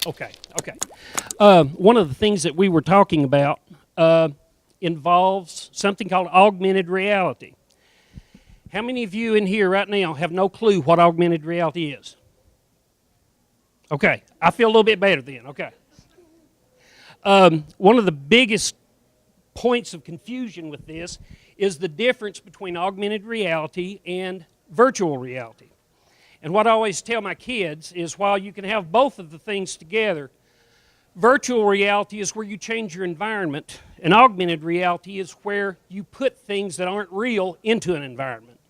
Okay, okay. One of the things that we were talking about involves something called augmented reality. How many of you in here right now have no clue what augmented reality is? Okay, I feel a little bit better then, okay. One of the biggest points of confusion with this is the difference between augmented reality and virtual reality. And what I always tell my kids is while you can have both of the things together, virtual reality is where you change your environment, and augmented reality is where you put things that aren't real into an environment.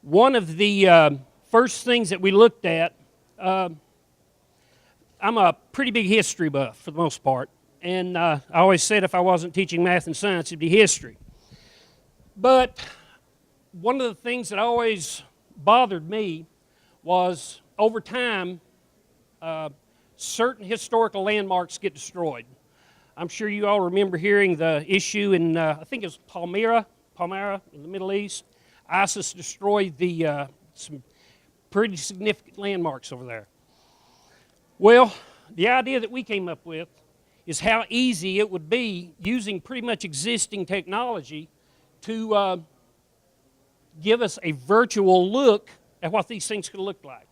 One of the first things that we looked at, I'm a pretty big history buff for the most part, and I always said if I wasn't teaching math and science, it'd be history. But one of the things that always bothered me was over time, certain historical landmarks get destroyed. I'm sure you all remember hearing the issue in, I think it was Palmyra in the Middle East. ISIS destroyed some pretty significant landmarks over there. Well, the idea that we came up with is how easy it would be using pretty much existing technology to give us a virtual look at what these things could look like.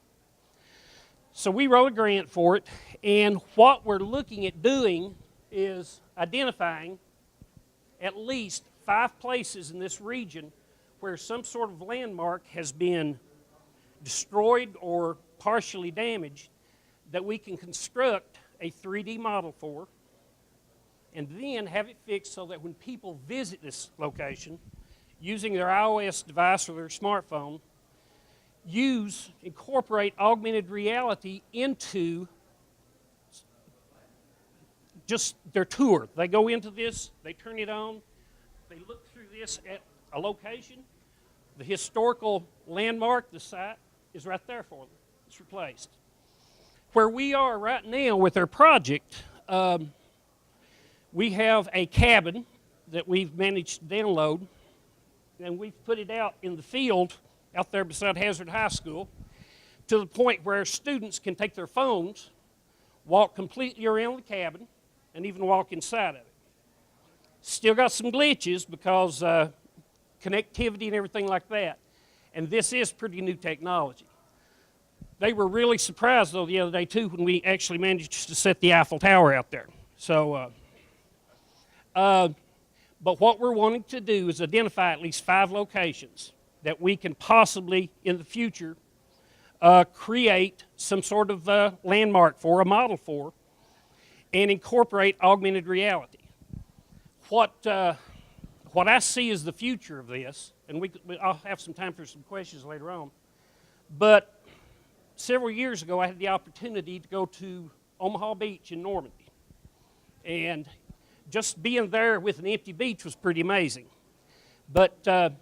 So we wrote a grant for it, and what we're looking at doing is identifying at least 5 places in this region where some sort of landmark has been destroyed or partially damaged that we can construct a 3D model for and then have it fixed so that when people visit this location using their iOS device or their smartphone, incorporate augmented reality into just their tour. They go into this, they turn it on, they look through this at a location, the historical landmark, the site, is right there for them. It's replaced. Where we are right now with our project, we have a cabin that we've managed to download, and we've put it out in the field out there beside Hazard High School to the point where students can take their phones, walk completely around the cabin, and even walk inside of it. Still got some glitches because connectivity and everything like that, and this is pretty new technology. They were really surprised, though, the other day, too, when we actually managed to set the Eiffel Tower out there. So, but what we're wanting to do is identify at least 5 locations that we can possibly, in the future, create some sort of landmark for, a model for, and incorporate augmented reality. What I see as the future of this, and I'll have some time for some questions later on, but several years ago I had the opportunity to go to Omaha Beach in Normandy, and just being there with an empty beach was pretty amazing. But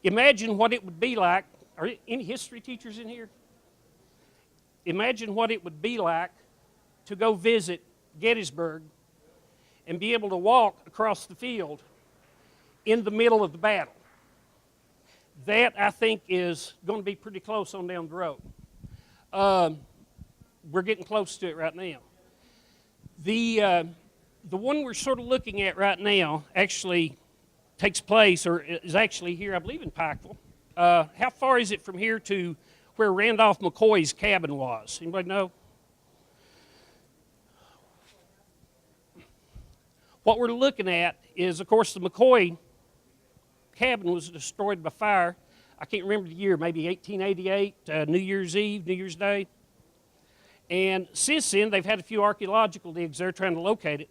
imagine what it would be like. Are any history teachers in here? Imagine what it would be like to go visit Gettysburg and be able to walk across the field in the middle of the battle. That, I think, is going to be pretty close on down the road. We're getting close to it right now. The one we're sort of looking at right now actually takes place, or is actually here, I believe, in Pikeville. How far is it from here to where Randolph McCoy's cabin was? Anybody know? What we're looking at is, of course, the McCoy cabin was destroyed by fire. I can't remember the year, maybe 1888, New Year's Eve, New Year's Day. And since then, they've had a few archaeological digs there trying to locate it.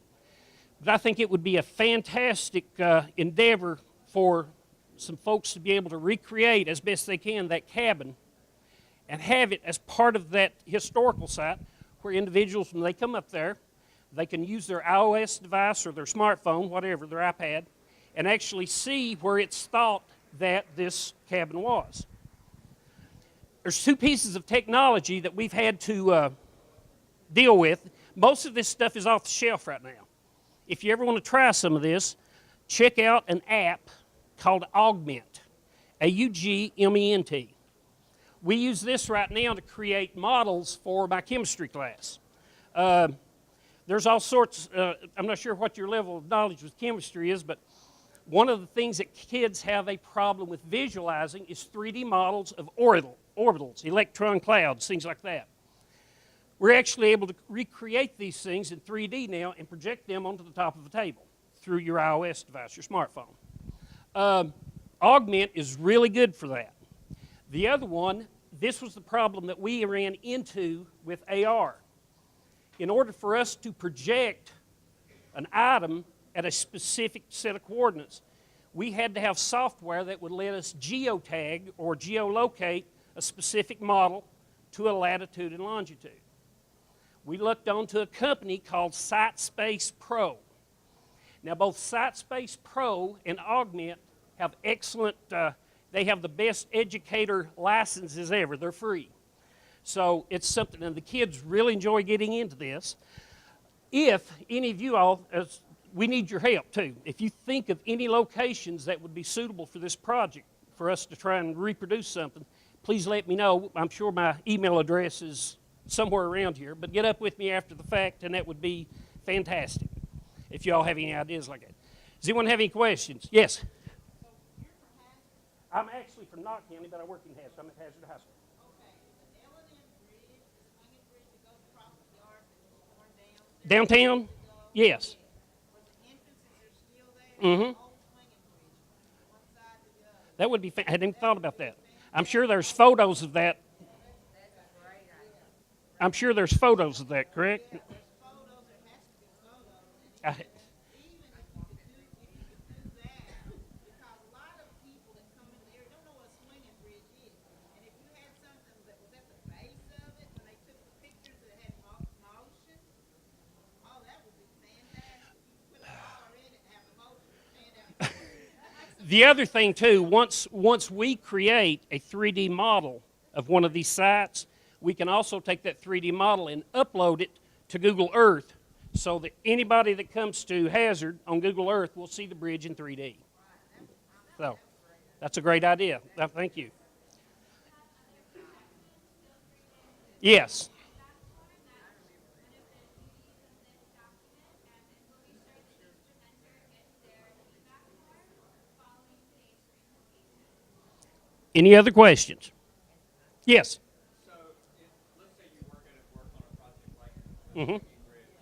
But I think it would be a fantastic endeavor for some folks to be able to recreate as best they can that cabin and have it as part of that historical site where individuals, when they come up there, they can use their iOS device or their smartphone, whatever, their iPad, and actually see where it's thought that this cabin was. There's 2 pieces of technology that we've had to deal with. Most of this stuff is off the shelf right now. If you ever want to try some of this, check out an app called Augment, A-U-G-M-E-N-T. We use this right now to create models for my chemistry class. There's all sorts, I'm not sure what your level of knowledge with chemistry is, but one of the things that kids have a problem with visualizing is 3D models of orbitals, electron clouds, things like that. We're actually able to recreate these things in 3D now and project them onto the top of a table through your iOS device, your smartphone. Augment is really good for that. The other one, this was the problem that we ran into with AR. In order for us to project an item at a specific set of coordinates, we had to have software that would let us geotag or geolocate a specific model to a latitude and longitude. We looked onto a company called SiteSpace Pro. Now both SiteSpace Pro and Augment have excellent, they have the best educator licenses ever. They're free. So it's something, and the kids really enjoy getting into this. If any of you all, we need your help too. If you think of any locations that would be suitable for this project, for us to try and reproduce something, please let me know. I'm sure my email address is somewhere around here, but get up with me after the fact, and that would be fantastic if you all have any ideas like that. Does anyone have any questions? Yes? I'm actually from Knott County, but I work in Handshoe. I'm at Hazard High School. Downtown? Yes. Mm-hmm. That would be, I hadn't even thought about that. I'm sure there's photos of that. I'm sure there's photos of that, correct? The other thing too, once we create a 3D model of one of these sites, we can also take that 3D model and upload it to Google Earth so that anybody that comes to Hazard on Google Earth will see the bridge in 3D. So that's a great idea. Thank you. Yes. Any other questions? Yes. So, let's say you work on a project like Mm-hmm. bridge.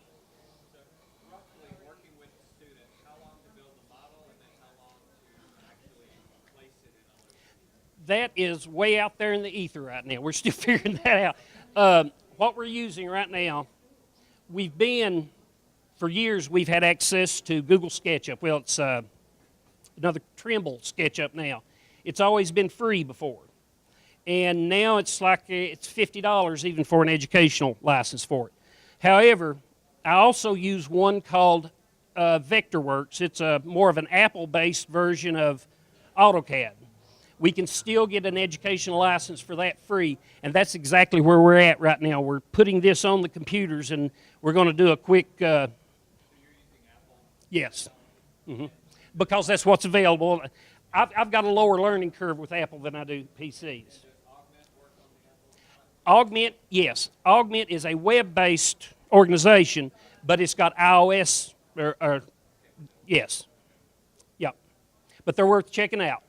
So, roughly working with the student, how long to build the model, and then how long to actually place it in a That is way out there in the ether right now. We're still figuring that out. What we're using right now, for years, we've had access to Google SketchUp. Well, it's another Trimble SketchUp now. It's always been free before. And now it's like it's $50 even for an educational license for it. However, I also use one called Vectorworks. It's more of an Apple-based version of AutoCAD. We can still get an educational license for that free, and that's exactly where we're at right now. We're putting this on the computers, and we're going to do a quick... So you're using Apple? Yes. Mm-hmm. Because that's what's available. I've got a lower learning curve with Apple than I do PCs. Does Augment work on the Apple? Augment, yes. Augment is a web-based organization, but it's got iOS, yes. Yeah. But they're worth checking out.